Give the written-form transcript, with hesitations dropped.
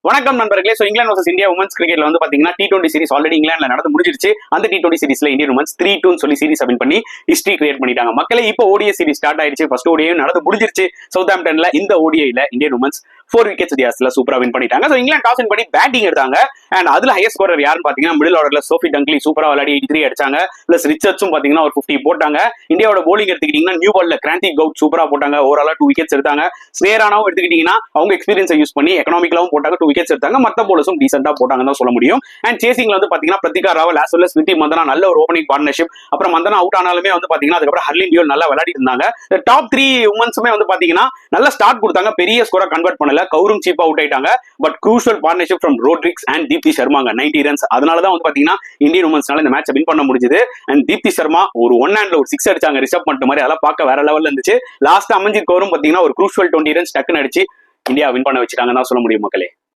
வணக்கம் நண்பர்களே. So England versus India women's கிரிக்கெட்ல வந்து பாத்தீங்கன்னா T20 சீரிஸ் ஆல்ரெடி இங்கிலாந்துல நடந்து முடிஞ்சிருச்சு. அந்த T20 சீரிஸ்ல இந்தியன் உமன்ஸ் 3-2 சொல்லி சீரிஸ் வின் பண்ணி ஹிஸ்டரி கிரியேட் பண்ணிட்டாங்க. மக்களே இப்போ ODI சீரிஸ் ஸ்டார்ட் ஆயிடுச்சு. ஃபர்ஸ்ட் ODI நடந்து முடிஞ்சிருச்சு சவுத்ஹாம்ப்டன்ல. இந்த ODIல இந்தியன் உமன்ஸ் 4 விக்கெட்ஸ் வித்தியாசத்துல சூப்பரா வின் பண்ணிட்டாங்க. சோ இங்கிலாந்து டாஸ் வின் பண்ணி பேட்டிங் எடுத்தாங்க. அண்ட் அதுல ஹையஸ்ட் ஸ்கோரர் யாருன்னு பாத்தீங்கன்னா மிடில் ஆர்டர்ல சோஃபி டங்க்லி சூப்பரா விளையாடி 83 அடிச்சாங்க. பிளஸ் ரிச்சர்ட்ஸும் பாத்தீங்கன்னா ஒரு 50 போட்டாங்க. இந்தியாவோட போலிங் எடுத்துக்கிட்டீங்கன்னா நியூ பால்ல கிராந்தி கவுட் சூப்பரா போட்டாங்க. ஓவராலா 2 விக்கெட்ஸ் எடுத்தாங்க. ஸ்னேரானாவும் எடுத்துக்கிட்டீங்கன்னா அவங்க எக்ஸ்பீரியன்ஸை யூஸ் பண்ணி எக்கனாமிக்கலாவும் போட்டாங்க, 2 விக்கெட்ஸ் எடுத்தாங்க. மத்த போலர்ஸும் டீசென்ட்டா போட்டாங்கன்னு தான் சொல்ல முடியும். அண்ட் சேசிங்ல வந்து பாத்தீங்கன்னா Pratika Rawal as well as Smriti Mandhana நல்ல ஒரு ஓப்பனிங் பார்ட்னர்ஷிப். அப்புறம் மந்தனா அவுட் ஆனாலுமே வந்து பாத்தீங்கன்னா அதுக்கப்புறம் ஹர்லின் டியோல் நல்லா விளையாடி இருந்தாங்க. டாப் 3 உமன்ஸுமே வந்து பாத்தீங்கன்னா நல்ல ஸ்டார்ட் கொடுத்தாங்க. பெரிய ஸ்கோரா கன்வெர்ட் பண்ணல. கவுரும் சீப்பா அவுட் ஆயிட்டாங்க. But crucial partnership from Rodrigues and Deepti சர்மாங்க 90 ரன்ஸ். அதனால தான் வந்து பாத்தீங்கன்னா இந்தியன் உமன்ஸ்னால இந்த மேட்ச் வின் பண்ண முடிஞ்சது. அண்ட் தீப்தி சர்மா ஒரு 1 ஹேண்ட்ல ஒரு 6 அடிச்சாங்க. ரிஷப் பண்ட் மாதிரி அதெல்லாம் பார்க்க வேற லெவல்ல இருந்துச்சு. லாஸ்ட் அமன்ஜித் கவுரும் பாத்தீங்கன்னா ஒரு க்ரூஷியல் 20 ரன்ஸ் டக்குன்னு அடிச்சு இந்தியா வின் பண்ண வச்சுட்டாங்கன்னு தான் சொல்ல முடியும் மக்களே.